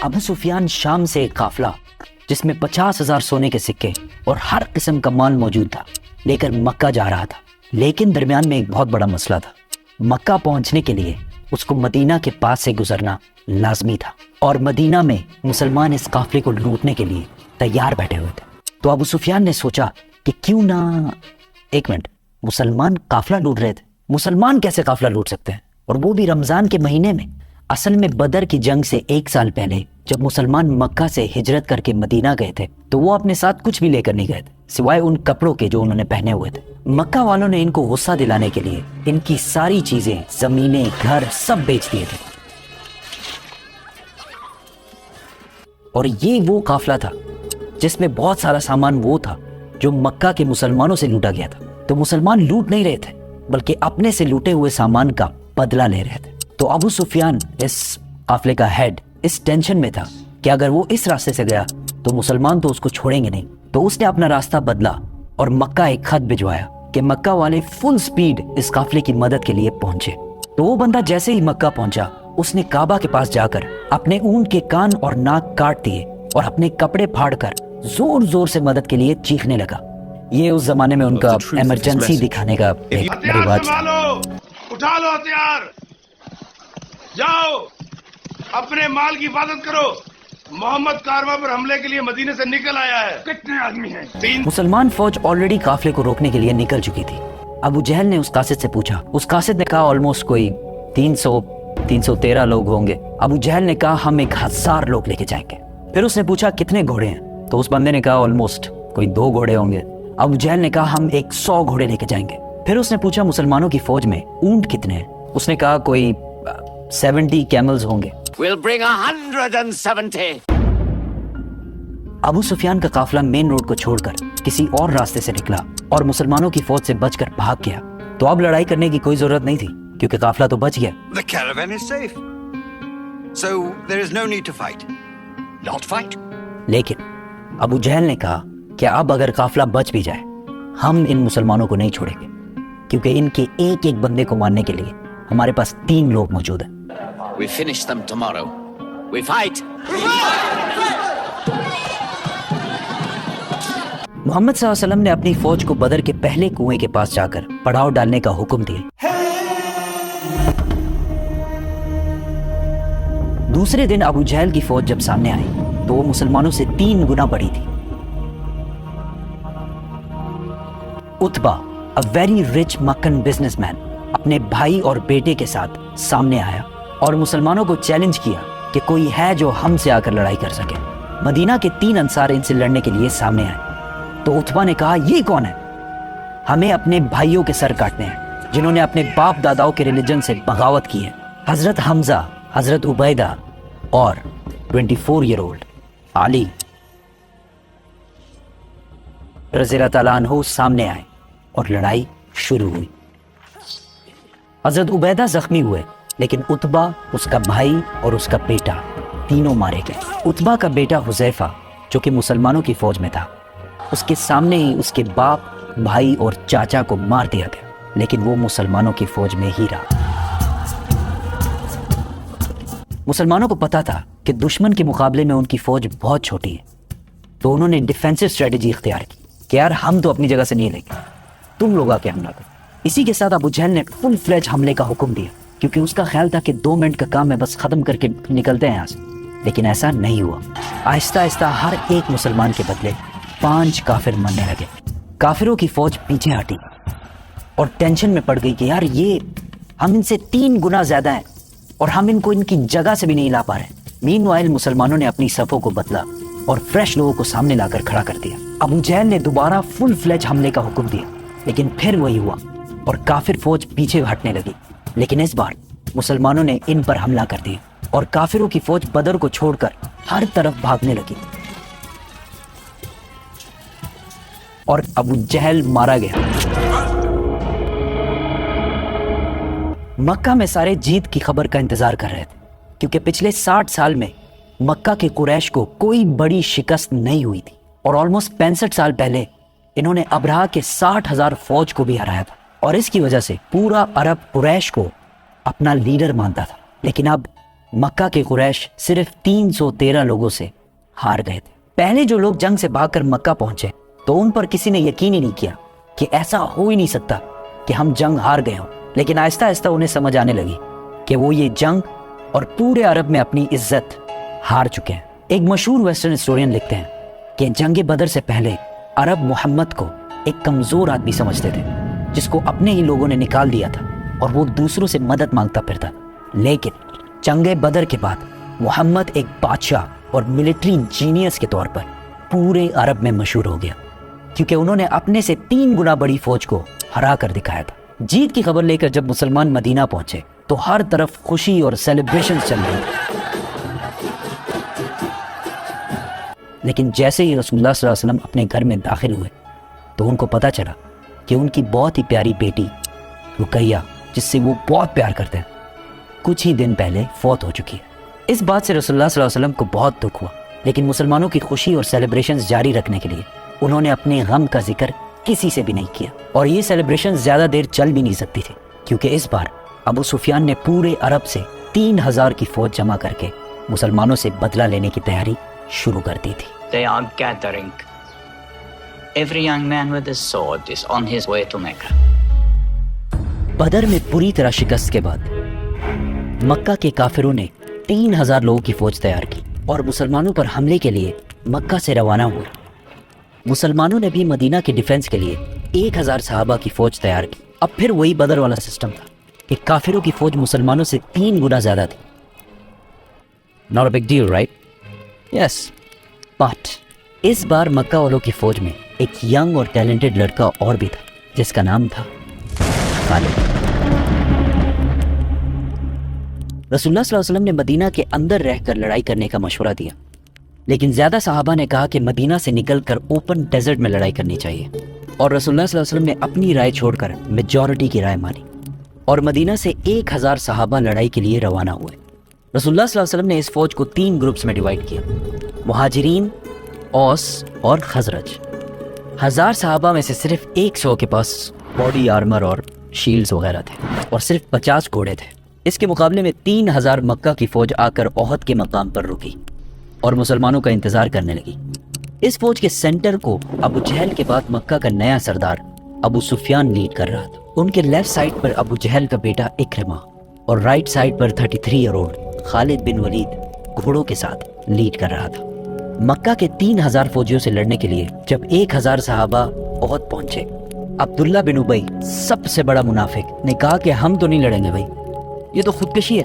ابو سفیان شام سے ایک قافلہ جس میں 50,000 سونے کے سکے اور ہر قسم کا مال موجود تھا لے کر مکہ جا رہا تھا، لیکن درمیان میں ایک بہت بڑا مسئلہ تھا۔ مکہ پہنچنے کے لیے اس کو مدینہ کے پاس سے گزرنا لازمی تھا، اور مدینہ میں مسلمان اس قافلے کو لوٹنے کے لیے تیار بیٹھے ہوئے تھے۔ تو ابو سفیان نے سوچا کہ کیوں نہ ایک منٹ، مسلمان قافلہ لوٹ رہے تھے، مسلمان کیسے قافلہ لوٹ سکتے ہیں، اور وہ بھی رمضان کے مہینے میں؟ اصل میں بدر کی جنگ سے 1 سال پہلے جب مسلمان مکہ سے ہجرت کر کے مدینہ گئے تھے تو وہ اپنے ساتھ کچھ بھی لے کر نہیں گئے تھے سوائے ان کپڑوں کے جو انہوں نے پہنے ہوئے تھے۔ مکہ والوں نے ان کو غصہ دلانے کے لیے ان کی ساری چیزیں، زمینیں، گھر سب بیچ دیے تھے، اور یہ وہ قافلہ تھا جس میں بہت سارا سامان وہ تھا جو مکہ کے مسلمانوں سے لوٹا گیا تھا۔ تو مسلمان لوٹ نہیں رہے تھے بلکہ اپنے سے لوٹے ہوئے سامان کا بدلہ لے رہے تھے۔ تو ابو سفیان اس قافلے کا ہیڈ اس ٹینشن میں تھا کہ اگر وہ اس راستے سے گیا تو مسلمان تو اس کو چھوڑیں گے نہیں، تو اس نے اپنا راستہ بدلا اور مکہ ایک خط بھجوایا کہ مکہ والے فل سپیڈ اس قافلے کی مدد کے لیے پہنچے۔ تو وہ بندہ جیسے ہی مکہ پہنچا اس نے کعبہ کے پاس جا کر اپنے اونٹ کے کان اور ناک کاٹ دیے اور اپنے کپڑے پھاڑ کر زور زور سے مدد کے لیے چیخنے لگا۔ یہ اس زمانے میں ان کا ایمرجنسی دکھانے کا ایک رواج تھا۔ اٹھا لو ہتھیار، جاؤ اپنے مال کی حفاظت کرو، محمد کارواں پر حملے کے لیے مدینے سے نکل آیا ہے۔ کتنے آدمی ہیں؟ 3۔ مسلمان فوج آلریڈی قافلے کو روکنے کے لیے نکل چکی تھی۔ ابو جہل نے اس قاصد سے پوچھا، اس قاصد نے کہا آلموسٹ کوئی 313 لوگ ہوں گے۔ ابو جہل نے کہا ہم 1000 لوگ لے کے جائیں گے۔ پھر اس نے پوچھا کتنے گھوڑے ہیں، تو اس بندے نے کہا آلموسٹ کوئی 2 گھوڑے ہوں گے۔ ابو جہل نے کہا ہم 100 گھوڑے لے کے جائیں گے۔ پھر اس نے پوچھا مسلمانوں کی فوج میں اونٹ کتنے ہیں، اس نے کہا کوئی 70 کیملز ہوں گے۔ We'll bring 170. ابو سفیان کا قافلہ مین روڈ کو چھوڑ کر کسی اور راستے سے نکلا اور مسلمانوں کی فوج سے بچ کر بھاگ گیا۔ تو اب لڑائی کرنے کی کوئی ضرورت نہیں تھی کیونکہ قافلہ تو بچ گیا۔ The caravan is safe. So there is no need to fight. Not fight. لیکن ابو جہل نے کہا کہ اب اگر قافلہ بچ بھی جائے ہم ان مسلمانوں کو نہیں چھوڑیں گے، کیونکہ ان کے ایک ایک بندے کو مارنے کے لیے ہمارے پاس 3 لوگ موجود ہیں۔ We finish them tomorrow. We fight. محمد صلی اللہ علیہ وسلم نے اپنی فوج کو بدر کے پہلے کنویں کے پاس جا کر پڑاؤ ڈالنے کا حکم دیا۔ دوسرے دن ابو جہل کی فوج جب سامنے آئی تو وہ مسلمانوں سے 3 گنا بڑی تھی۔ عتبہ a very rich Meccan businessman اپنے بھائی اور بیٹے کے ساتھ سامنے آیا اور مسلمانوں کو چیلنج کیا کہ کوئی ہے جو ہم سے آ کر لڑائی کر سکے۔ مدینہ کے 3 انصار ان سے لڑنے کے لیے سامنے آئے تو عتبہ نے کہا یہ کون ہے؟ ہمیں اپنے بھائیوں کے سر کاٹنے ہیں جنہوں نے اپنے باپ داداؤں کے ریلیجن سے بغاوت کی ہے۔ حضرت حمزہ، حضرت عبیدہ اور 24 ایئر اولڈ علی رضی اللہ تعالیٰ عنہ سامنے آئے اور لڑائی شروع ہوئی۔ حضرت عبیدہ زخمی ہوئے لیکن عتبہ، اس کا بھائی اور اس کا بیٹا تینوں مارے گئے۔ عتبہ کا بیٹا حذیفہ جو کہ مسلمانوں کی فوج میں تھا، اس کے سامنے ہی اس کے باپ، بھائی اور چاچا کو مار دیا گیا، لیکن وہ مسلمانوں کی فوج میں ہی رہا۔ مسلمانوں کو پتا تھا کہ دشمن کے مقابلے میں ان کی فوج بہت چھوٹی ہے، تو انہوں نے ڈیفینسو اسٹریٹجی اختیار کی کہ یار ہم تو اپنی جگہ سے نہیں لیں گے، تم لوگ آ کے حملہ کرو۔ اسی کے ساتھ ابو جہل نے فل فلیج حملے کا حکم دیا کیونکہ اس کا خیال تھا کہ 2 منٹ کا کام ہے، بس ختم کر کے نکلتے ہیں یہاں سے، لیکن ایسا نہیں ہوا۔ آہستہ آہستہ ہر ایک مسلمان کے بدلے 5 کافر مرنے لگے۔ کافروں کی فوج پیچھے ہٹی اور ٹینشن میں پڑ گئی کہ یار یہ ہم ان سے 3 گنا زیادہ ہیں اور ہم ان کو ان کی جگہ سے بھی نہیں لا پا رہے۔ مین وائل مسلمانوں نے اپنی صفوں کو بدلا اور فریش لوگوں کو سامنے لا کر کھڑا کر دیا۔ ابو جہل نے دوبارہ فل فلیج حملے کا حکم دیا، لیکن پھر وہی ہوا اور کافر فوج پیچھے ہٹنے لگی، لیکن اس بار مسلمانوں نے ان پر حملہ کر دیا اور کافروں کی فوج بدر کو چھوڑ کر ہر طرف بھاگنے لگی اور ابو جہل مارا گیا۔ مکہ میں سارے جیت کی خبر کا انتظار کر رہے تھے کیونکہ پچھلے 60 سال میں مکہ کے قریش کو کوئی بڑی شکست نہیں ہوئی تھی اور آلموسٹ 65 سال پہلے انہوں نے ابرہہ کے 60,000 فوج کو بھی ہرایا تھا، اور اس کی وجہ سے پورا عرب قریش کو اپنا لیڈر مانتا تھا۔ لیکن اب مکہ کے قریش صرف 313 لوگوں سے ہار گئے تھے۔ پہلے جو لوگ جنگ سے بھاگ کر مکہ پہنچے تو ان پر کسی نے یقین ہی نہیں کیا کہ ایسا ہو ہی نہیں سکتا کہ ہم جنگ ہار گئے ہوں، لیکن آہستہ آہستہ انہیں سمجھ آنے لگی کہ وہ یہ جنگ اور پورے عرب میں اپنی عزت ہار چکے ہیں۔ ایک مشہور ویسٹرن ہسٹورین لکھتے ہیں کہ جنگ بدر سے پہلے عرب محمد کو ایک کمزور آدمی سمجھتے تھے جس کو اپنے ہی لوگوں نے نکال دیا تھا اور وہ دوسروں سے مدد مانگتا پھرتا، لیکن جنگ بدر کے بعد محمد ایک بادشاہ اور ملٹری جینیس کے طور پر پورے عرب میں مشہور ہو گیا، کیونکہ انہوں نے اپنے سے 3 گنا بڑی فوج کو ہرا کر دکھایا تھا۔ جیت کی خبر لے کر جب مسلمان مدینہ پہنچے تو ہر طرف خوشی اور سیلیبریشن چل رہی تھی، لیکن جیسے ہی رسول اللہ صلی اللہ علیہ وسلم اپنے گھر میں داخل ہوئے تو ان کو پتا چلا کہ ان کی بہت ہی پیاری بیٹی رقیہ، جس سے وہ بہت پیار کرتے ہیں، کچھ ہی دن پہلے فوت ہو چکی ہے۔ اس بات سے رسول اللہ صلی اللہ علیہ وسلم کو بہت دکھ ہوا، لیکن مسلمانوں کی خوشی اور سیلیبریشنز جاری رکھنے کے لیے انہوں نے اپنے غم کا ذکر کسی سے بھی نہیں کیا، اور یہ سیلیبریشن زیادہ دیر چل بھی نہیں سکتی تھی، کیونکہ اس بار ابو سفیان نے پورے عرب سے 3000 کی فوج جمع کر کے مسلمانوں سے بدلہ لینے کی تیاری شروع کر دی تھی۔ They are gathering. Every young man with a sword is on his way to Mecca. بدر میں بری طرح شکست کے بعد مکہ کے کافروں نے 3000 لوگوں کی فوج تیار کی اور مسلمانوں پر حملے کے لیے مکہ سے روانہ ہوئے۔ مسلمانوں نے بھی مدینہ کے ڈیفنس کے لیے 1000 صحابہ کی فوج تیار کی۔ اب پھر وہی بدر والا سسٹم تھا کہ کافروں کی فوج مسلمانوں سے 3 گنا زیادہ تھی۔ Not a big deal, right? Yes. But اس بار مکہ والوں کی فوج میں ایک ینگ اور ٹیلنٹڈ لڑکا اور بھی تھا جس کا نام تھا خالد۔ رسول اللہ صلی اللہ علیہ وسلم نے مدینہ کے اندر رہ کر لڑائی کرنے کا مشورہ دیا، لیکن زیادہ صحابہ نے کہا کہ مدینہ سے نکل کر اوپن ڈیزرٹ میں لڑائی کرنی چاہیے، اور رسول اللہ صلی اللہ علیہ وسلم نے اپنی رائے چھوڑ کر میجورٹی کی رائے مانی، اور مدینہ سے 1000 صحابہ لڑائی کے لیے روانہ ہوئے۔ رسول اللہ صلی اللہ علیہ وسلم نے اس فوج کو 3 گروپس میں ڈیوائیڈ کیا، مہاجرین، اوس اور خزرج۔ 1000 صحابہ میں سے صرف 100 کے پاس باڈی آرمر اور شیلڈز وغیرہ تھے، اور صرف 50 گھوڑے تھے۔ اس کے مقابلے میں 3000 مکہ کی فوج آ کر احد کے مقام پر رکی اور مسلمانوں کا انتظار کرنے لگی۔ اس فوج کے سینٹر کو ابو جہل کے بعد مکہ کا نیا سردار ابو سفیان لیڈ کر رہا تھا۔ ان کے لیفٹ سائڈ پر ابو جہل کا بیٹا اکرمہ اور رائٹ سائڈ پر 33 ایئر اولڈ خالد بن ولید گھوڑوں کے ساتھ لیڈ کر رہا تھا۔ مکہ کے 3000 فوجیوں سے لڑنے کے لیے جب 1000 صحابہ احد پہنچے، عبداللہ بن ابی سب سے بڑا منافق نے کہا کہ ہم تو نہیں لڑیں گے بھائی، یہ تو خودکشی ہے۔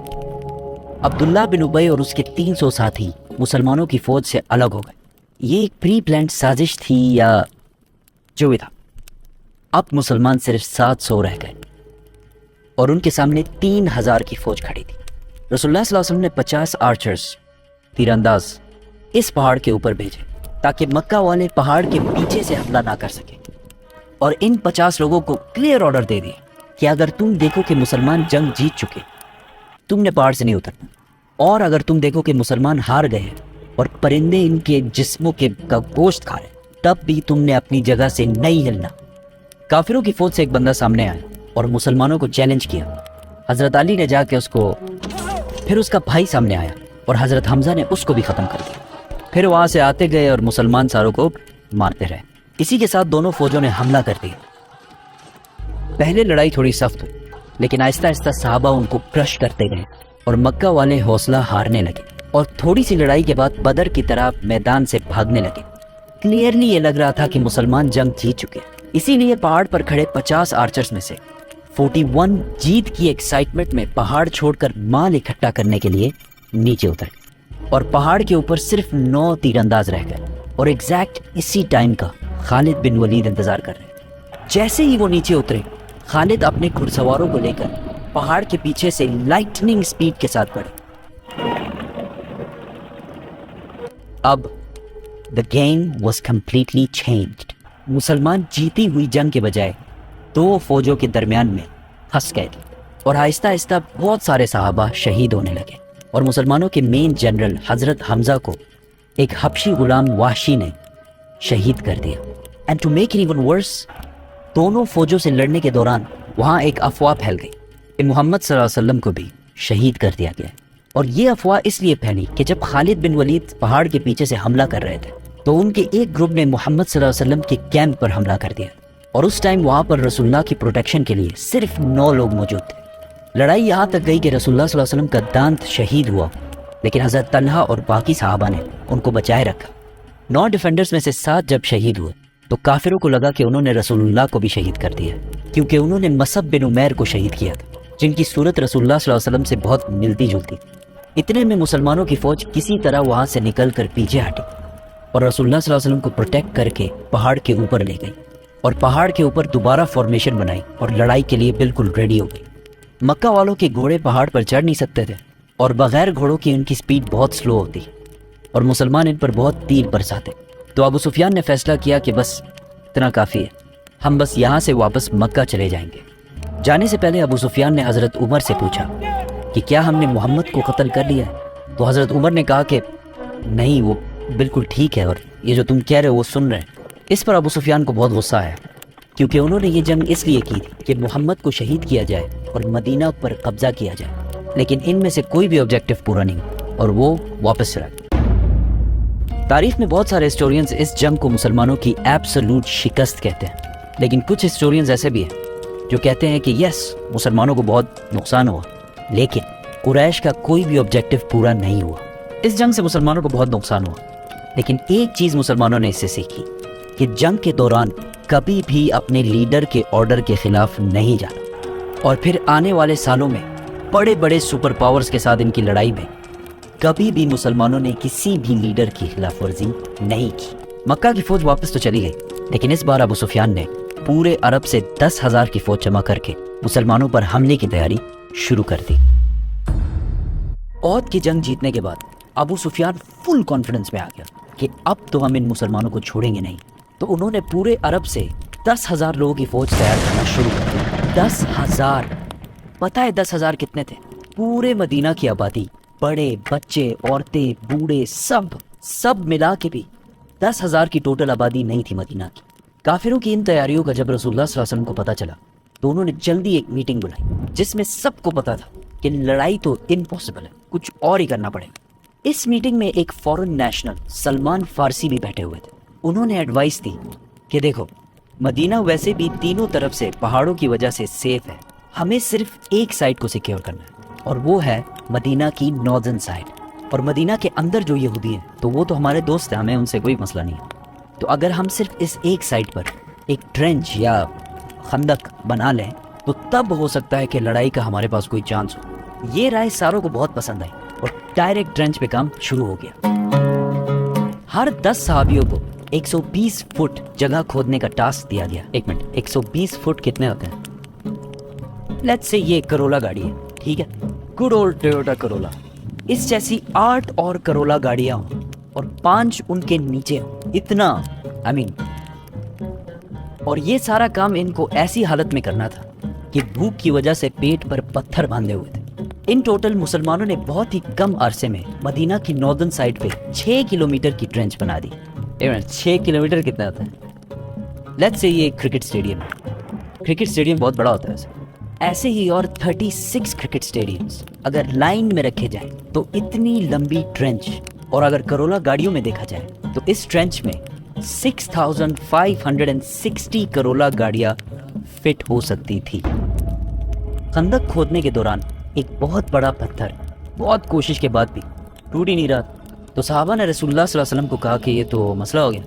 عبداللہ بن ابی اور اس کے 300 ساتھی مسلمانوں کی فوج سے الگ ہو گئے۔ یہ ایک پری پلانڈ سازش تھی یا جو بھی تھا۔ اب مسلمان صرف 700 رہ گئے اور ان کے سامنے 3000 کی فوج کھڑی تھی۔ رسول اللہ صلی اللہ علیہ وسلم نے 50 آرچرز تیر انداز اس پہاڑ کے اوپر بھیجے تاکہ مکہ والے پہاڑ کے پیچھے سے حملہ نہ کر سکیں، اور ان 50 لوگوں کو کلیئر آرڈر دے دیے کہ اگر تم دیکھو کہ مسلمان جنگ جیت چکے تم نے پہاڑ سے نہیں اترنا، اور اگر تم دیکھو کہ مسلمان ہار گئے ہیں اور پرندے ان کے جسموں کا گوشت کھا رہے تب بھی تم نے اپنی جگہ سے نہیں ہلنا۔ کافروں کی فوج سے ایک بندہ سامنے آیا اور مسلمانوں کو چیلنج کیا۔ حضرت علی نے جا کے پھر اس کا بھائی سامنے آیا اور حضرت حمزہ نے اس کو بھی ختم کر دیا۔ پھر وہاں سے آتے گئے اور مسلمان ساروں کو مارتے رہے۔ اسی کے ساتھ دونوں فوجوں نے حملہ کر دیا۔ پہلے لڑائی تھوڑی سخت ہوئی، لیکن آہستہ آہستہ صحابہ ان کو کرش کرتے گئے اور مکہ والے حوصلہ ہارنے لگے، اور تھوڑی سی لڑائی کے بعد بدر کی طرح میدان سے بھاگنے لگے۔ کلیئرلی یہ لگ رہا تھا کہ مسلمان جنگ جیت چکے، اسی لیے پہاڑ پر کھڑے 50 آرچرز میں سے 41 جیت کی ایکسائٹمنٹ میں پہاڑ چھوڑ کر مال اکٹھا کرنے کے لیے نیچے اترے، اور پہاڑ کے اوپر صرف 9 تیر انداز رہ گئے، اور ایگزیکٹ اسی ٹائم کا خالد بن ولید انتظار کر رہے۔ جیسے ہی وہ نیچے اترے، خالد اپنے گھڑ سواروں کو لے کر پہاڑ کے پیچھے سے لائٹننگ سپیڈ کے ساتھ بڑھے۔ اب the game was completely changed۔ مسلمان جیتی ہوئی جنگ کے بجائے 2 فوجوں کے درمیان میں پھنس گئے تھے، اور آہستہ آہستہ بہت سارے صحابہ شہید ہونے لگے، اور مسلمانوں کے مین جنرل حضرت حمزہ کو ایک حبشی غلام وحشی نے شہید کر دیا۔ And to make it even worse, دونوں فوجوں سے لڑنے کے دوران وہاں ایک افواہ پھیل گئی کہ محمد صلی اللہ علیہ وسلم کو بھی شہید کر دیا گیا۔ اور یہ افواہ اس لیے پھیلی کہ جب خالد بن ولید پہاڑ کے پیچھے سے حملہ کر رہے تھے تو ان کے ایک گروپ نے محمد صلی اللہ علیہ وسلم کے کیمپ پر حملہ کر دیا، اور اس ٹائم وہاں پر رسول اللہ کی پروٹیکشن کے لیے صرف 9 لوگ موجود تھے۔ لڑائی یہاں تک گئی کہ رسول اللہ صلی اللہ علیہ وسلم کا دانت شہید ہوا، لیکن حضرت طلحہ اور باقی صحابہ نے ان کو بچائے رکھا۔ 9 ڈیفینڈرز میں سے 7 جب شہید ہوئے تو کافروں کو لگا کہ انہوں نے رسول اللہ کو بھی شہید کر دیا، کیونکہ انہوں نے مصعب بن عمیر کو شہید کیا تھا، جن کی صورت رسول اللہ صلی اللہ علیہ وسلم سے بہت ملتی جلتی۔ اتنے میں مسلمانوں کی فوج کسی طرح وہاں سے نکل کر پیچھے ہٹی اور رسول اللہ صلی اللہ علیہ وسلم کو پروٹیکٹ کر کے پہاڑ کے اوپر لے گئی، اور پہاڑ کے اوپر دوبارہ فارمیشن بنائی اور لڑائی کے لیے بالکل ریڈی ہو گئی۔ مکہ والوں کے گھوڑے پہاڑ پر چڑھ نہیں سکتے تھے، اور بغیر گھوڑوں کی ان کی سپیڈ بہت سلو ہوتی، اور مسلمان ان پر بہت تیر برساتے۔ تو ابو سفیان نے فیصلہ کیا کہ بس اتنا کافی ہے، ہم بس یہاں سے واپس مکہ چلے جائیں گے۔ جانے سے پہلے ابو سفیان نے حضرت عمر سے پوچھا کہ کیا ہم نے محمد کو قتل کر لیا ہے؟ تو حضرت عمر نے کہا کہ نہیں، وہ بالکل ٹھیک ہے، اور یہ جو تم کہہ رہے ہو وہ سن رہے ہیں۔ اس پر ابو سفیان کو بہت غصہ آیا، کیونکہ انہوں نے یہ جنگ اس لیے کی تھی کہ محمد کو شہید کیا جائے اور مدینہ پر قبضہ کیا جائے، لیکن ان میں سے کوئی بھی آبجیکٹو پورا نہیں، اور وہ واپس رہ گئے۔ تاریخ میں بہت سارے ہسٹورینز اس جنگ کو مسلمانوں کی ایبسولوٹ شکست کہتے ہیں، لیکن کچھ ہسٹورینز ایسے بھی ہیں جو کہتے ہیں کہ یس، مسلمانوں کو بہت نقصان ہوا، لیکن قریش کا کوئی بھی آبجیکٹو پورا نہیں ہوا۔ اس جنگ سے مسلمانوں کو بہت نقصان ہوا، لیکن ایک چیز مسلمانوں نے اس سے سیکھی کہ جنگ کے دوران کبھی بھی اپنے لیڈر کے آرڈر کے خلاف نہیں جانا، اور پھر آنے والے سالوں میں بڑے بڑے سپر پاورز کے ساتھ ان کی لڑائی میں کبھی بھی مسلمانوں نے کسی بھی لیڈر کی خلاف ورزی نہیں کی۔ مکہ کی فوج واپس تو چلی گئی، لیکن اس بار ابو سفیان نے پورے عرب سے 10,000 کی فوج جمع کر کے مسلمانوں پر حملے کی تیاری شروع کر دی۔ احد کی جنگ جیتنے کے بعد ابو سفیان فل کانفیڈنس میں آ گیا کہ اب تو ہم ان مسلمانوں کو چھوڑیں گے نہیں، تو انہوں نے پورے عرب سے 10,000 لوگوں کی فوج تیار کرنا شروع کر دی۔ 10,000! پتہ ہے 10,000 کتنے تھے؟ پورے مدینہ کی آبادی، بڑے بچے عورتیں بوڑھے سب ملا کے بھی 10,000 کی ٹوٹل آبادی نہیں تھی مدینہ کی۔ کافروں کی ان تیاریوں کا جب رسول اللہ صلی اللہ علیہ وسلم کو پتہ چلا تو انہوں نے جلدی ایک میٹنگ بلائی، جس میں سب کو پتا تھا کہ لڑائی تو امپاسبل ہے، کچھ اور ہی کرنا پڑے گا۔ اس میٹنگ میں ایک فورن نیشنل سلمان فارسی بھی بیٹھے ہوئے تھے۔ انہوں نے ایڈوائس دی کہ دیکھو، مدینہ ویسے بھی تینوں طرف سے پہاڑوں کی وجہ سے سیف ہے، ہمیں صرف ایک سائڈ کو سیکیور کرنا ہے، اور وہ ہے مدینہ کی ناردرن سائڈ۔ اور مدینہ کے اندر جو یہودی ہیں تو وہ تو ہمارے دوست ہیں، ہمیں ان سے کوئی مسئلہ نہیں ہے۔ تو اگر ہم صرف اس ایک سائڈ پر ایک ٹرینچ یا خندق بنا لیں تو تب ہو سکتا ہے کہ لڑائی کا ہمارے پاس کوئی چانس ہو۔ یہ رائے ساروں کو بہت پسند آئی اور ڈائریکٹ ٹرینچ پہ کام شروع ہو گیا۔ ہر 10 صحابیوں کو 120 فٹ جگہ کھودنے کا ٹاسک دیا گیا۔ 1 منٹ، 120 فٹ کتنے ہوتے ہیں؟ لیٹس سے یہ کرولا گاڑی ہے، ٹھیک ہے، گڈ اولڈ ٹویوٹا کرولا۔ اس جیسی 8 اور کرولا گاڑیاں ہوں اور 5 ان کے نیچے ہوں، اتنا اور یہ سارا کام ان کو ایسی حالت میں کرنا تھا کہ بھوک کی وجہ سے پیٹ پر پتھر باندھے ہوئے تھے۔ ان ٹوٹل مسلمانوں نے بہت ہی کم عرصے میں مدینہ کی ناردرن سائڈ پہ 6 کلومیٹر کی ٹرینچ بنا دی۔ 6 کلومیٹر کتنا ہوتا ہے؟ لیٹس سے یہ کرکٹ اسٹیڈیم ہے، کرکٹ اسٹیڈیم بہت بڑا ہوتا ہے ایسے ہی، اور 36 کرکٹ اسٹیڈیمز اگر لائن میں رکھے جائیں تو اتنی لمبی ٹرینچ، اور اگر کرولا گاڑیوں میں دیکھا جائے تو اس ٹرینچ میں 6560 کرولا گاڑیاں فٹ ہو سکتی تھی۔ خندق کھودنے کے دوران ایک بہت بڑا پتھر بہت کوشش کے بعد بھی ٹوٹ ہی نہیں رہا، تو صحابہ نے رسول اللہ صلی اللہ علیہ وسلم کو کہا کہ یہ تو مسئلہ ہو گیا۔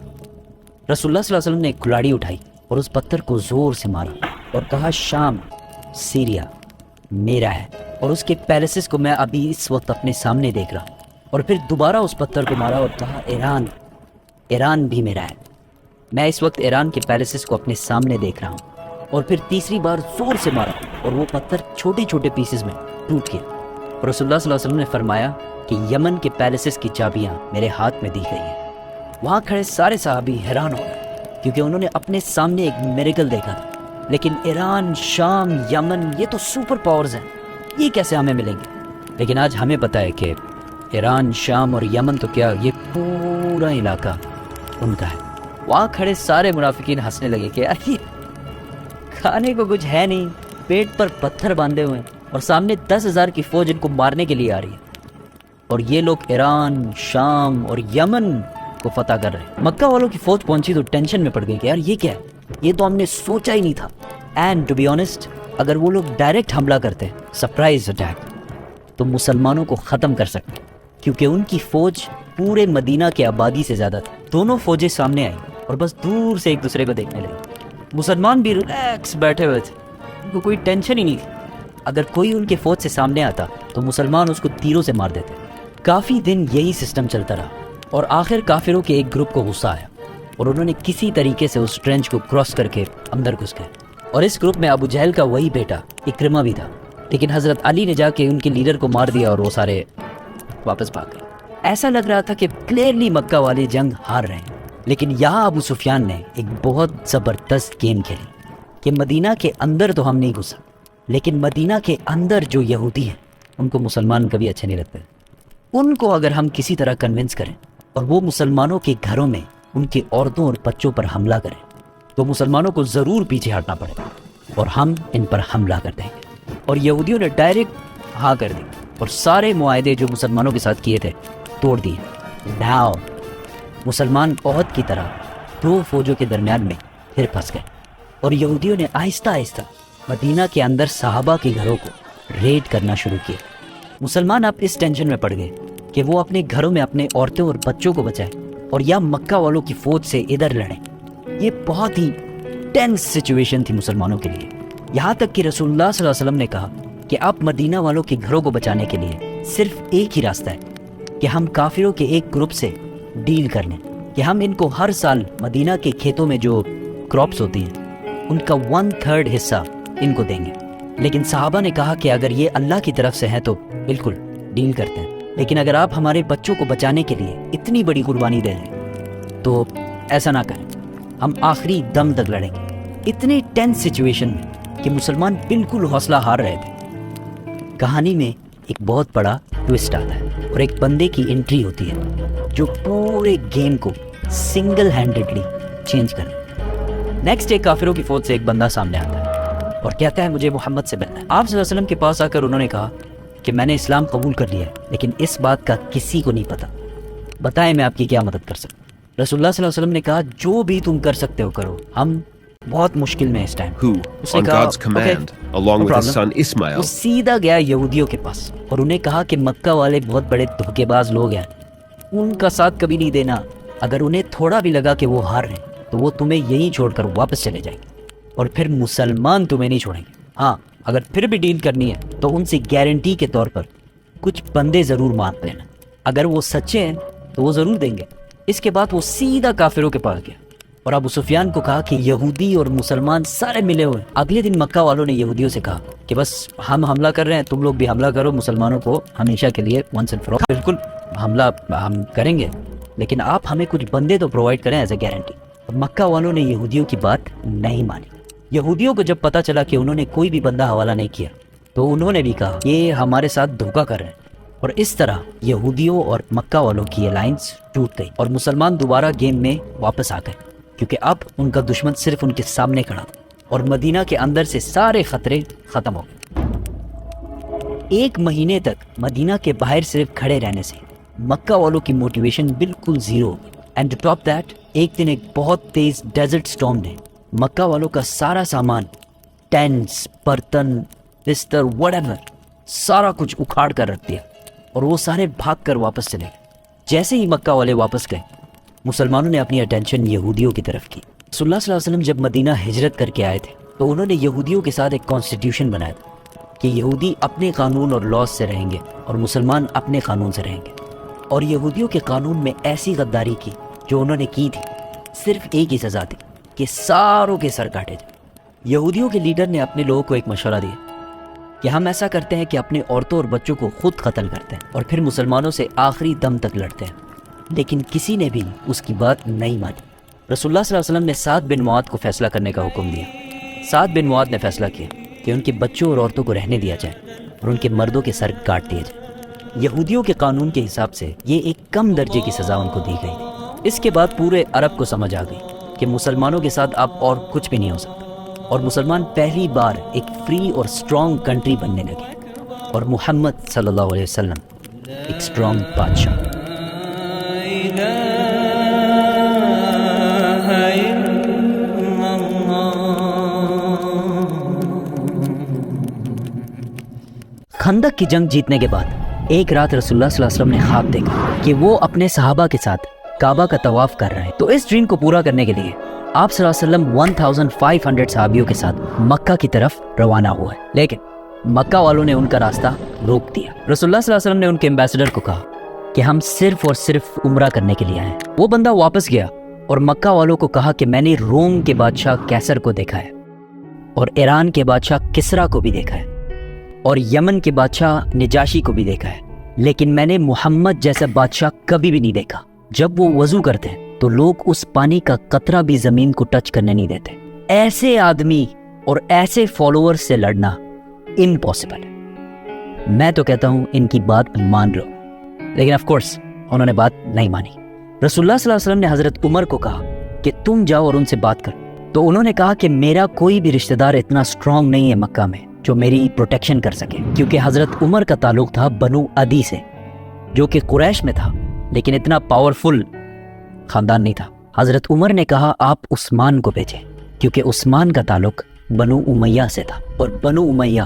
رسول اللہ صلی اللہ علیہ وسلم نے ایک کلاڑی اٹھائی اور اس پتھر کو زور سے مارا اور کہا شام، سیریا میرا ہے، اور اس کے پیلسز کو میں ابھی اس وقت اپنے سامنے دیکھ رہا ہوں۔ اور پھر دوبارہ اس پتھر کو مارا اور کہا ایران بھی میرا ہے، میں اس وقت ایران کے پیلسز کو اپنے سامنے دیکھ رہا ہوں۔ اور پھر تیسری بار زور سے مارا اور وہ پتھر چھوٹے چھوٹے پیسز میں ٹوٹ گیا۔ اور رسول اللہ صلی اللہ علیہ وسلم نے فرمایا کہ یمن کے پیلسز کی چابیاں میرے ہاتھ میں دی گئی ہیں۔ وہاں کھڑے سارے صحابی حیران ہو گئے، کیونکہ انہوں نے اپنے سامنے ایک میریکل دیکھا تھا، لیکن ایران، شام، یمن، یہ تو سپر پاورز ہیں، یہ کیسے ہمیں ملیں گے؟ لیکن آج ہمیں پتہ ہے کہ ایران، شام اور یمن تو کیا، یہ پورا علاقہ ان کا ہے۔ وہاں کھڑے سارے منافقین ہنسنے لگے کہ یار یہ کھانے کو کچھ ہے نہیں، پیٹ پر پتھر باندھے ہوئے ہیں اور سامنے 10,000 کی فوج ان کو مارنے کے لیے آ رہی ہے۔ اور یہ لوگ ایران، شام اور یمن کو فتح کر رہے ہیں۔ مکہ والوں کی فوج پہنچی تو ٹینشن میں پڑ گئی کہ یار یہ کیا ہے، یہ تو ہم نے سوچا ہی نہیں تھا۔ اینڈ ٹو بی آنیسٹ، اگر وہ لوگ ڈائریکٹ حملہ کرتے، سرپرائز اٹیک، تو مسلمانوں کو ختم کر سکتے، کیونکہ ان کی فوج پورے مدینہ کے آبادی سے زیادہ تھی۔ دونوں فوجیں سامنے آئیں اور بس دور سے ایک دوسرے کو دیکھنے لگے۔ مسلمان بھی ریلیکس بیٹھے ہوئے تھے، ان کو کوئی ٹینشن ہی نہیں تھی۔ اگر کوئی ان کے فوج سے سامنے آتا تو مسلمان اس کو تیروں سے مار دیتے۔ کافی دن یہی سسٹم چلتا رہا اور آخر کافروں کے ایک گروپ کو غصہ آیا اور انہوں نے کسی طریقے سے اس ٹرینچ کو کراس کر کے اندر گھس گئے، اور اس گروپ میں ابو جہل کا وہی بیٹا اکرمہ بھی تھا، لیکن حضرت علی نے جا کے ان کے لیڈر کو مار دیا اور وہ سارے واپس بھاگ گئے۔ ایسا لگ رہا تھا کہ کلیئرلی مکہ والے جنگ ہار رہے ہیں، لیکن یہاں ابو سفیان نے ایک بہت زبردست گیم کھیلی کہ مدینہ کے اندر تو ہم نہیں گھسا، لیکن مدینہ کے اندر جو یہودی ہیں ان کو مسلمان کبھی اچھے نہیں لگتے۔ ان کو اگر ہم کسی طرح کنونس کریں اور وہ مسلمانوں کے گھروں میں ان کی عورتوں اور بچوں پر حملہ کریں تو مسلمانوں کو ضرور پیچھے ہٹنا پڑے گا اور ہم ان پر حملہ کر دیں گے۔ اور یہودیوں نے ڈائریکٹ ہاں کر دی اور سارے معاہدے جو مسلمانوں کے ساتھ کیے تھے توڑ دیے۔ ناؤ مسلمان عہد کی طرح دو فوجوں کے درمیان میں پھر پھنس گئے، اور یہودیوں نے آہستہ آہستہ مدینہ کے اندر صحابہ کے گھروں کو ریڈ کرنا شروع کیا۔ مسلمان اب اس ٹینشن میں پڑ گئے کہ وہ اپنے گھروں میں اپنے عورتوں اور بچوں کو بچائیں اور یا مکہ والوں کی فوج سے ادھر لڑیں۔ یہ بہت ہی ٹینس سچویشن تھی مسلمانوں کے لیے، یہاں تک کہ رسول اللہ صلی اللہ علیہ وسلم نے کہا کہ اب مدینہ والوں کے گھروں کو بچانے کے لیے صرف ایک ہی راستہ ہے کہ ہم کافروں کے ایک گروپ سے ڈیل کر لیں، کہ ہم ان کو ہر سال مدینہ کے کھیتوں میں جو کراپس ہوتی ہیں ان کا 1/3 حصہ ان کو دیں گے۔ لیکن صحابہ نے کہا کہ اگر یہ اللہ کی طرف سے ہے تو بالکل ڈیل کرتے ہیں، لیکن اگر آپ ہمارے بچوں کو بچانے کے لیے اتنی بڑی قربانی دے دیں تو ایسا نہ کریں، ہم آخری دم تک لڑیں گے۔ اتنے ٹینس سچویشن میں کہ مسلمان بالکل حوصلہ ہار رہے تھے۔ کہانی میں ایک بہت بڑا ٹوسٹ آتا ہے اور ایک بندے کی انٹری ہوتی ہے جو پورے گیم کو سنگل ہینڈڈلی چینج کرے۔ نیکسٹ ڈے کافروں کی فوج سے ایک بندہ سامنے آتا ہے اور کہتا ہے مجھے محمد سے ملنا ہے۔ آپ صلی اللہ علیہ وسلم کے پاس آ کر انہوں نے کہا کہ میں نے اسلام قبول کر لیا ہے، لیکن اس بات کا کسی کو نہیں پتا، بتائیں میں آپ کی کیا مدد کر سکتا ہوں۔ رسول اللہ صلی اللہ علیہ وسلم نے کہا جو بھی تم کر سکتے ہو کرو، ہم بہت مشکل میں اس ٹائم۔ Who, اس نے on کہا God's command, along no with his problem۔ son Ismail, وہ سیدھا گیا یہودیوں کے پاس اور انہیں کہا کہ مکہ والے بہت بڑے دھوکے باز لوگ ہیں، ان کا ساتھ کبھی نہیں دینا۔ اگر انہیں تھوڑا بھی لگا کہ وہ ہار رہے ہیں تو وہ تمہیں یہیں چھوڑ کر واپس چلے جائیں گے، اور پھر مسلمان تمہیں نہیں چھوڑیں گے۔ ہاں اگر پھر بھی ڈیل کرنی ہے تو ان سے گارنٹی کے طور پر کچھ بندے ضرور مانگ لینا، اگر وہ سچے ہیں تو وہ ضرور دیں گے۔ اس کے بعد وہ سیدھا کافروں کے پاس گیا اور ابو سفیان کو کہا کہ یہودی اور مسلمان سارے ملے ہوئے۔ اگلے دن مکہ والوں نے یہودیوں سے کہا کہ بس ہم حملہ کر رہے ہیں، تم لوگ بھی حملہ کرو مسلمانوں کو ہمیشہ کے لیے once and for all۔ بالکل حملہ ہم کریں گے، لیکن آپ ہمیں کچھ بندے تو پرووائڈ کریں ایز اے گارنٹی۔ مکہ والوں نے یہودیوں کی بات نہیں مانی۔ یہودیوں کو جب پتا چلا کہ انہوں نے کوئی بھی بندہ حوالہ نہیں کیا تو انہوں نے بھی کہا یہ ہمارے ساتھ دھوکہ کر رہے ہیں، اور اس طرح یہودیوں اور مکہ والوں کی الائنس ٹوٹ گئی اور مسلمان دوبارہ گیم میں واپس آ گئے، کیونکہ اب ان کا دشمن صرف ان کے سامنے کھڑا تھا اور مدینہ کے اندر سے سارے خطرے ختم ہو گئے۔ 1 مہینے تک مدینہ کے باہر صرف کھڑے رہنے سے مکہ والوں کی موٹیویشن بالکل زیرو ہو گئی۔ اینڈ ٹو ٹاپ دیٹ، ایک دن ایک بہت تیز ڈیزرٹ سٹارم نے مکہ والوں کا سارا سامان، ٹینٹس، برتن، بستر، وٹ ایور، سارا کچھ اکھاڑ کر رکھ دیا اور وہ سارے بھاگ کر واپس چلے گئے۔ جیسے ہی مکہ والے واپس گئے، مسلمانوں نے اپنی اٹینشن یہودیوں کی طرف کی۔ رسول اللہ صلی اللہ علیہ وسلم جب مدینہ ہجرت کر کے آئے تھے تو انہوں نے یہودیوں کے ساتھ ایک کانسٹیٹیوشن بنایا تھا کہ یہودی اپنے قانون اور لاز سے رہیں گے اور مسلمان اپنے قانون سے رہیں گے، اور یہودیوں کے قانون میں ایسی غداری کی جو انہوں نے کی تھی، صرف ایک ہی سزا تھی کہ ساروں کے سر کاٹے جائیں۔ یہودیوں کے لیڈر نے اپنے لوگوں کو ایک مشورہ دیا کہ ہم ایسا کرتے ہیں کہ اپنے عورتوں اور بچوں کو خود قتل کرتے ہیں اور پھر مسلمانوں سے آخری دم تک لڑتے ہیں، لیکن کسی نے بھی اس کی بات نہیں مانی۔ رسول اللہ صلی اللہ علیہ وسلم نے سعد بن معاذ کو فیصلہ کرنے کا حکم دیا۔ سعد بن معاذ نے فیصلہ کیا کہ ان کے بچوں اور عورتوں کو رہنے دیا جائے اور ان کے مردوں کے سر کاٹ دیے جائیں۔ یہودیوں کے قانون کے حساب سے یہ ایک کم درجے کی سزا ان کو دی گئی تھی۔ اس کے بعد پورے عرب کو سمجھ آ گئی کہ مسلمانوں کے ساتھ اب اور کچھ بھی نہیں ہو سکتا، اور مسلمان پہلی بار ایک فری اور اسٹرانگ کنٹری بننے لگے، اور محمد صلی اللہ علیہ وسلم ایک اسٹرانگ بادشاہ. خندق کی جنگ جیتنے کے بعد ایک رات رسول اللہ صلی اللہ علیہ وسلم نے خواب دیکھا کہ وہ اپنے صحابہ کے ساتھ کعبہ کا طواف کر رہے ہیں. تو اس ڈریم کو پورا کرنے کے لیے آپ صلی اللہ علیہ وسلم 1500 صحابیوں کے ساتھ مکہ کی طرف روانہ ہوا ہے. لیکن مکہ والوں نے ان کا راستہ روک دیا. رسول اللہ صلی اللہ علیہ وسلم نے ان کے ایمبیسڈر کو کہا کہ ہم صرف اور صرف عمرہ کرنے کے لیے آئے ہیں. وہ بندہ واپس گیا اور مکہ والوں کو کہا کہ میں نے روم کے بادشاہ کیسر کو دیکھا ہے اور ایران کے بادشاہ کسرا کو بھی دیکھا ہے اور یمن کے بادشاہ نجاشی کو بھی دیکھا ہے, لیکن میں نے محمد جیسا بادشاہ کبھی بھی نہیں دیکھا. جب وہ وضو کرتے ہیں تو لوگ اس پانی کا قطرہ بھی زمین کو ٹچ کرنے نہیں دیتے. ایسے آدمی اور ایسے فالوور سے لڑنا امپاسبل ہے. میں تو کہتا ہوں ان کی بات مان لو, لیکن آف کورس انہوں نے بات نہیں مانی. رسول اللہ صلی اللہ علیہ وسلم نے حضرت عمر کو کہا کہ تم جاؤ اور ان سے بات کرو. تو انہوں نے کہا کہ میرا کوئی بھی رشتہ دار اتنا اسٹرانگ نہیں ہے مکہ میں جو میری پروٹیکشن کر سکے, کیونکہ حضرت عمر کا تعلق تھا بنو عدی سے جو کہ قریش میں تھا, لیکن اتنا پاورفل خاندان نہیں تھا. حضرت عمر نے کہا آپ عثمان کو بھیجیں, کیونکہ عثمان کا تعلق بنو امیہ سے تھا اور بنو امیہ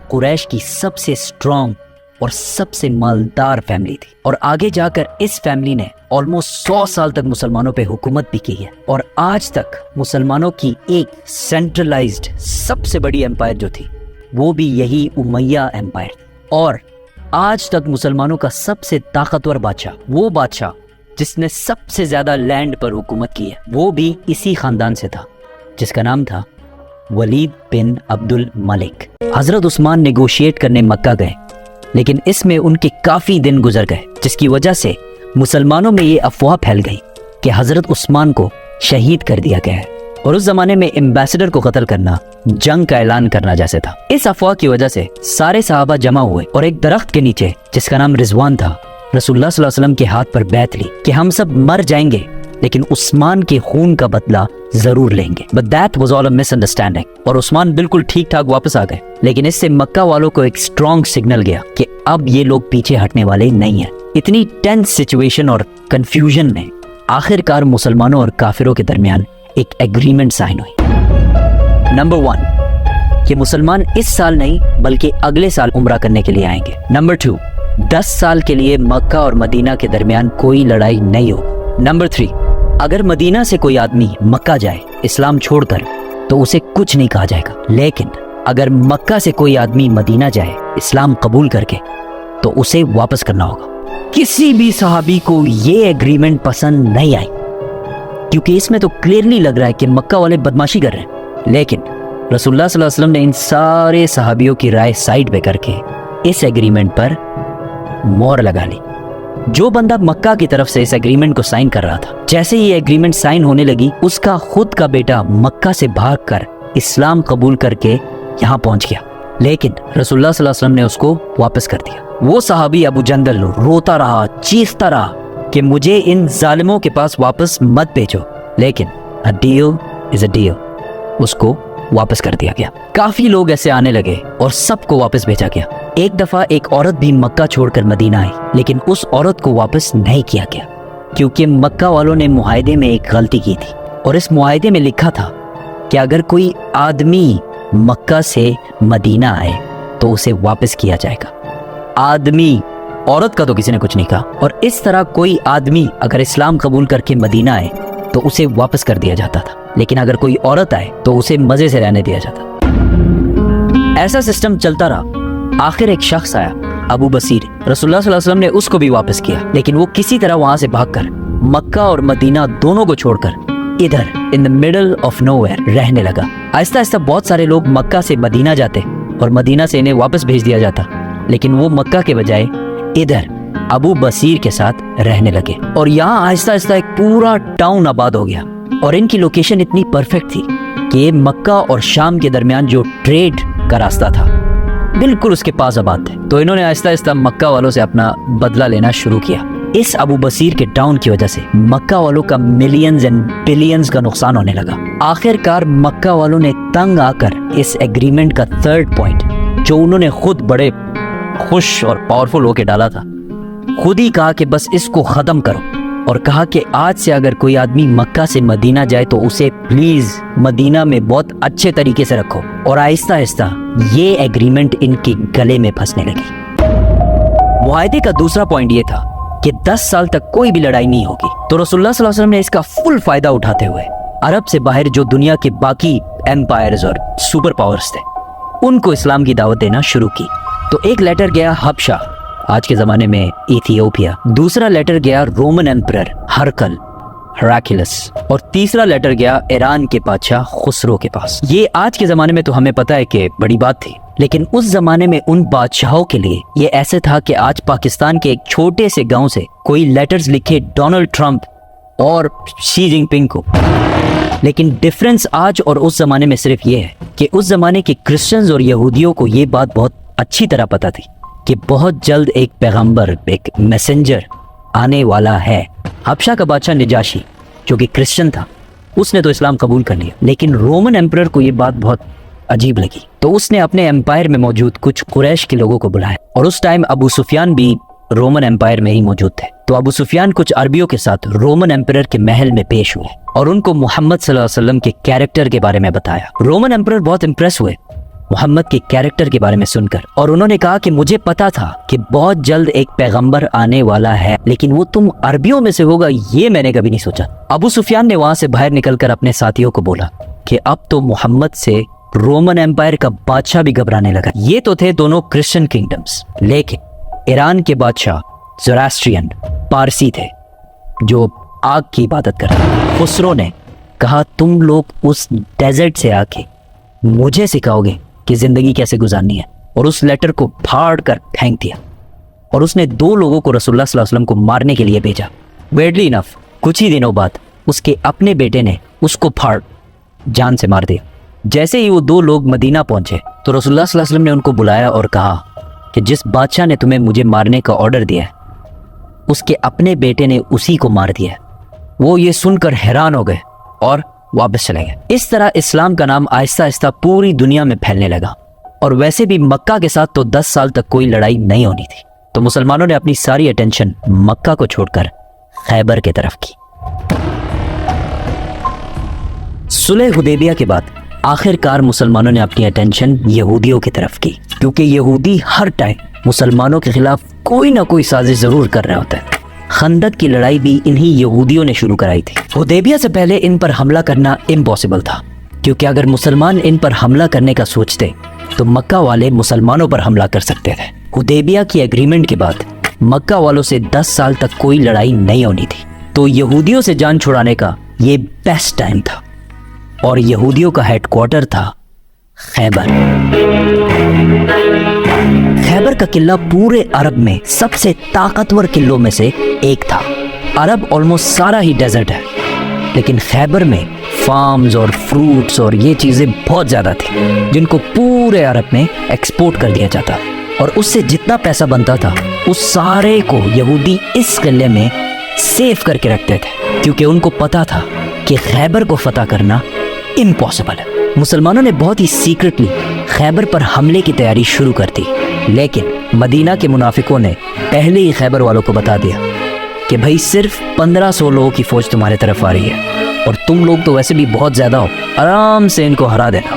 قریش کی سب سے اسٹرانگ اور سب سے مالدار فیملی تھی. اور آگے جا کر اس فیملی نے آلموسٹ 100 سال تک مسلمانوں پہ حکومت بھی کی ہے, اور آج تک مسلمانوں کی ایک سینٹرلائزڈ سب سے بڑی امپائر جو تھی وہ بھی یہی امیہ امپائر. اور آج تک مسلمانوں کا سب سے طاقتور بادشاہ, وہ بادشاہ جس نے سب سے زیادہ لینڈ پر حکومت کی ہے, وہ بھی اسی خاندان سے تھا جس کا نام تھا ولید بن عبد الملک. حضرت عثمان نیگوشیٹ کرنے مکہ گئے, لیکن اس میں ان کے کافی دن گزر گئے, جس کی وجہ سے مسلمانوں میں یہ افواہ پھیل گئی کہ حضرت عثمان کو شہید کر دیا گیا ہے. اور اس زمانے میں ایمبیسڈر کو قتل کرنا جنگ کا اعلان کرنا جیسے تھا. اس افواہ کی وجہ سے سارے صحابہ جمع ہوئے اور ایک درخت کے نیچے جس کا نام رضوان تھا رسول اللہ صلی اللہ علیہ وسلم کے ہاتھ پر بیعت لی کہ ہم سب مر جائیں گے لیکن عثمان کے خون کا بدلہ ضرور لیں گے. But that was all a misunderstanding. اور عثمان بالکل ٹھیک ٹھاک واپس آ گئے, لیکن اس سے مکہ والوں کو ایک اسٹرانگ سگنل گیا کہ اب یہ لوگ پیچھے ہٹنے والے نہیں ہیں. اتنی ٹینس سچویشن اور کنفیوژن میں آخر کار مسلمانوں اور کافروں کے درمیان ایک ایگریمنٹ سائن ہوئی. نمبر 1 کہ مسلمان اس سال نہیں بلکہ اگلے سال عمرہ کرنے کے لیے آئیں گے. نمبر 2 10 سال کے لیے مکہ اور مدینہ کے درمیان کوئی لڑائی نہیں ہو. نمبر 3 اگر مدینہ سے کوئی آدمی مکہ جائے اسلام چھوڑ کر تو اسے کچھ نہیں کہا جائے گا, لیکن اگر مکہ سے کوئی آدمی مدینہ جائے اسلام قبول کر کے تو اسے واپس کرنا ہوگا. کسی بھی صحابی کو یہ ایگریمنٹ پسند نہیں آئی, کیونکہ اس میں تو کلیئرلی لگ رہا ہے کہ مکہ والے بدماشی کر رہے ہیں. لیکن رسول اللہ صلی اللہ علیہ وسلم نے ان سارے صحابیوں کی رائے سائڈ پہ کر کے اس ایگریمنٹ پر مہر لگا لی. جو بندہ مکہ کی طرف سے اس ایگریمنٹ کو سائن کر رہا تھا, جیسے یہ ایگریمنٹ سائن ہونے لگی اس کا خود کا بیٹا مکہ سے بھاگ کر اسلام قبول کر کے یہاں پہنچ گیا, لیکن رسول اللہ صلی اللہ علیہ وسلم نے اس کو واپس کر دیا. وہ صحابی ابو جندل روتا رہا, چیختا رہا کہ مجھے ان ظالموں کے پاس واپس مت بھیجو, لیکن a deal is a deal. اس کو واپس کر دیا گیا. کافی لوگ ایسے آنے لگے اور سب کو واپس بھیجا گیا. ایک دفعہ ایک عورت بھی مکہ چھوڑ کر مدینہ آئی, لیکن اس عورت کو واپس نہیں کیا گیا کیونکہ مکہ والوں نے معاہدے میں ایک غلطی کی تھی, اور اس معاہدے میں لکھا تھا کہ اگر کوئی آدمی مکہ سے مدینہ آئے تو اسے واپس کیا جائے گا. آدمی, عورت کا تو کسی نے کچھ نہیں کہا. اور اس طرح کوئی آدمی اگر اسلام قبول کر کے مدینہ آئے تو اسے واپس کر دیا جاتا تھا, لیکن اگر کوئی عورت آئے تو اسے مزے سے رہنے دیا جاتا. ایسا سسٹم چلتا رہا. آخر ایک شخص آیا, ابو بصیر. رسول اللہ صلی اللہ علیہ وسلم نے اس کو بھی واپس کیا, لیکن وہ کسی طرح وہاں سے بھاگ کر مکہ اور مدینہ دونوں کو چھوڑ کر ادھر ان the middle of nowhere رہنے لگا. آہستہ آہستہ بہت سارے لوگ مکہ سے مدینہ جاتے اور مدینہ سے انہیں واپس بھیج دیا جاتا, لیکن وہ مکہ کے بجائے ادھر ابو بصیر کے ساتھ رہنے لگے. اور یہاں آہستہ آہستہ ایک پورا ٹاؤن آباد ہو گیا, اور ان کی لوکیشن اتنی پرفیکٹ تھی کہ یہ مکہ اور شام کے درمیان جو ٹریڈ کا راستہ تھا بالکل اس کے پاس آباد تھے. تو انہوں نے آہستہ آہستہ مکہ والوں سے اپنا بدلہ لینا شروع کیا. اس ابو بصیر کے ٹاؤن کی وجہ سے مکہ والوں کا ملینز اینڈ بلینز کا نقصان ہونے لگا. آخر کار مکہ والوں نے تنگ آ کر اس ایگریمنٹ کا 3rd پوائنٹ, جو انہوں نے خود بڑے خوش اور پاورفل ہو کے ڈالا تھا, خود ہی کہا کہ بس اس کو ختم کرو، اور کہا کہ آج سے اگر کوئی آدمی مکہ سے مدینہ جائے تو اسے پلیز مدینہ میں بہت اچھے طریقے سے رکھو، اور آہستہ آہستہ یہ ایگریمنٹ ان کے گلے میں پھنسنے لگی۔ معاہدے کا دوسرا پوائنٹ یہ تھا کہ 10 سال تک کوئی بھی لڑائی نہیں ہوگی، تو رسول اللہ صلی اللہ علیہ وسلم نے اس کا فل فائدہ اٹھاتے ہوئے عرب سے باہر جو دنیا کے باقی ایمپائرز اور سپر پاورز تھے ان کو اسلام کی دعوت دینا شروع کی۔ تو ایک لیٹر گیا حبشہ، آج کے زمانے میں ایتھیوپیا، دوسرا لیٹر گیا رومن ایمپرر ہرکل ہراکلس، اور تیسرا لیٹر گیا ایران کے بادشاہ خسرو کے پاس۔ یہ آج کے زمانے میں تو ہمیں پتہ ہے کہ بڑی بات تھی، لیکن اس زمانے میں ان بادشاہوں کے لیے یہ ایسے تھا کہ آج پاکستان کے ایک چھوٹے سے گاؤں سے کوئی لیٹرز لکھے ڈونلڈ ٹرمپ اور شی جن پنگ کو۔ لیکن ڈفرنس آج اور اس زمانے میں صرف یہ ہے کہ اس زمانے کے کرسچنز اور یہودیوں کو یہ بات بہت اچھی طرح پتہ تھی کہ بہت جلد ایک پیغمبر، ایک میسنجر آنے والا ہے۔ حبشہ کا بادشاہ نجاشی جو کہ کرسچن تھا، اس نے تو اسلام قبول کر لیا، لیکن رومن ایمپرر کو یہ بات بہت عجیب لگی، تو اس نے اپنے ایمپائر میں موجود کچھ قریش کے لوگوں کو بلایا، اور اس ٹائم ابو سفیان بھی رومن ایمپائر میں ہی موجود تھے۔ تو ابو سفیان کچھ عربیوں کے ساتھ رومن ایمپرر کے محل میں پیش ہوئے اور ان کو محمد صلی اللہ علیہ وسلم کے کیریکٹر کے بارے میں بتایا۔ رومن ایمپرر بہت امپریس ہوئے محمد کے کیریکٹر کے بارے میں سن کر، اور انہوں نے کہا کہ مجھے پتا تھا کہ بہت جلد ایک پیغمبر آنے والا ہے، لیکن وہ تم عربیوں میں سے ہوگا یہ میں نے کبھی نہیں سوچا۔ ابو سفیان نے وہاں سے باہر نکل کر اپنے ساتھیوں کو بولا کہ اب تو محمد سے رومن ایمپائر کا بادشاہ بھی گھبرانے لگا۔ یہ تو تھے دونوں کرسچن کنگڈمز، لیکن ایران کے بادشاہ زوراسٹرین پارسی تھے جو آگ کی عبادت کرتے۔ خسرو نے کہا تم لوگ اس ڈیزرٹ سے آ کے مجھے سکھاؤ گے کہ زندگی کیسے گزارنی ہے، اور اس لیٹر کو پھاڑ کر پھینک دیا، اور اس نے 2 لوگوں کو رسول اللہ صلی اللہ علیہ وسلم کو مارنے کے لیے بھیجا۔ ویئرڈلی انف کچھ ہی دنوں بعد اس کے اپنے بیٹے نے اس کو پھاڑ جان سے مار دیا۔ جیسے ہی وہ 2 لوگ مدینہ پہنچے تو رسول اللہ صلی اللہ علیہ وسلم نے ان کو بلایا اور کہا کہ جس بادشاہ نے تمہیں مجھے مارنے کا آرڈر دیا ہے اس کے اپنے بیٹے نے اسی کو مار دیا ہے۔ وہ یہ سن کر حیران ہو گئے اور واپس چلے گئے۔ اس طرح اسلام کا نام آہستہ آہستہ پوری دنیا میں پھیلنے لگا، اور ویسے بھی مکہ کے ساتھ تو 10 سال تک کوئی لڑائی نہیں ہونی تھی، تو مسلمانوں نے اپنی ساری اٹینشن مکہ کو چھوڑ کر خیبر کی طرف کی۔ صلح حدیبیہ کے بعد آخر کار مسلمانوں نے اپنی اٹینشن یہودیوں کی طرف کی، کیونکہ یہودی ہر ٹائم مسلمانوں کے خلاف کوئی نہ کوئی سازش ضرور کر رہا ہوتا ہے۔ خندق کی لڑائی بھی انہی یہودیوں نے شروع کرائی تھی۔ حدیبیہ سے پہلے ان پر حملہ کرنا امپاسبل تھا، کیونکہ اگر مسلمان ان پر حملہ کرنے کا سوچتے تو مکہ والے مسلمانوں پر حملہ کر سکتے تھے۔ حدیبیہ کی ایگریمنٹ کے بعد مکہ والوں سے 10 سال تک کوئی لڑائی نہیں ہونی تھی، تو یہودیوں سے جان چھڑانے کا یہ بیسٹ ٹائم تھا، اور یہودیوں کا ہیڈ کوارٹر تھا خیبر۔ خیبر کا قلعہ پورے عرب میں سب سے طاقتور قلعوں میں سے ایک تھا۔ عرب آلموسٹ سارا ہی ڈیزرٹ ہے، لیکن خیبر میں فارمز اور فروٹس اور یہ چیزیں بہت زیادہ تھیں جن کو پورے عرب میں ایکسپورٹ کر دیا جاتا، اور اس سے جتنا پیسہ بنتا تھا اس سارے کو یہودی اس قلعے میں سیف کر کے رکھتے تھے، کیونکہ ان کو پتا تھا کہ خیبر کو فتح کرنا امپاسبل ہے۔ مسلمانوں نے بہت ہی سیکرٹلی خیبر پر حملے کی تیاری شروع کر دی، لیکن مدینہ کے منافقوں نے پہلے ہی خیبر والوں کو بتا دیا کہ بھائی صرف 1500 لوگوں کی فوج تمہارے طرف آ رہی ہے، اور تم لوگ تو ویسے بھی بہت زیادہ ہو، آرام سے ان کو ہرا دینا۔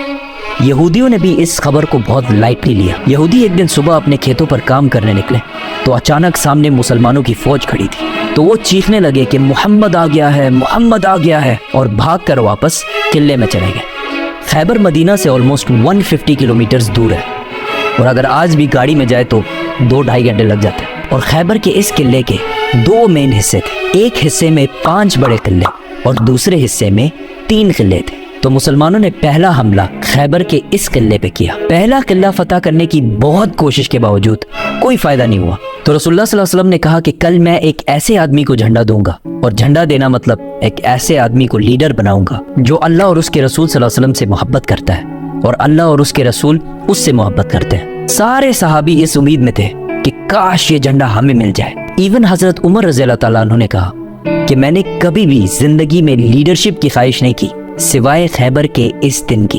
یہودیوں نے بھی اس خبر کو بہت لائٹلی لیا۔ یہودی ایک دن صبح اپنے کھیتوں پر کام کرنے نکلے تو اچانک سامنے مسلمانوں کی فوج کھڑی تھی، تو وہ چیخنے لگے کہ محمد آ گیا ہے، محمد آ گیا ہے، اور بھاگ کر واپس قلعے میں چلے گئے۔ خیبر مدینہ سے آلموسٹ 150 کلومیٹرز دور ہے، اور اگر آج بھی گاڑی میں جائے تو 2-2.5 گھنٹے لگ جاتے ہیں۔ اور خیبر کے اس قلعے کے 2 مین حصے تھے، ایک حصے میں 5 بڑے قلعے اور دوسرے حصے میں 3 قلعے تھے۔ تو مسلمانوں نے پہلا حملہ خیبر کے اس قلعے پہ کیا۔ پہلا قلعہ فتح کرنے کی بہت کوشش کے باوجود کوئی فائدہ نہیں ہوا، تو رسول اللہ صلی اللہ علیہ وسلم نے کہا کہ کل میں ایک ایسے آدمی کو جھنڈا دوں گا، اور جھنڈا دینا مطلب ایک ایسے آدمی کو لیڈر بناؤں گا جو اللہ اور اس کے رسول صلی اللہ علیہ وسلم سے محبت کرتا ہے، اور اللہ اور اس کے رسول اس سے محبت کرتے ہیں۔ سارے صحابی اس امید میں تھے کہ کاش یہ جھنڈا ہمیں مل جائے۔ ایون حضرت عمر رضی اللہ تعالیٰ عنہ نے کہا کہ میں نے کبھی بھی زندگی میں لیڈرشپ کی خواہش نہیں کی سوائے خیبر کے اس دن کی۔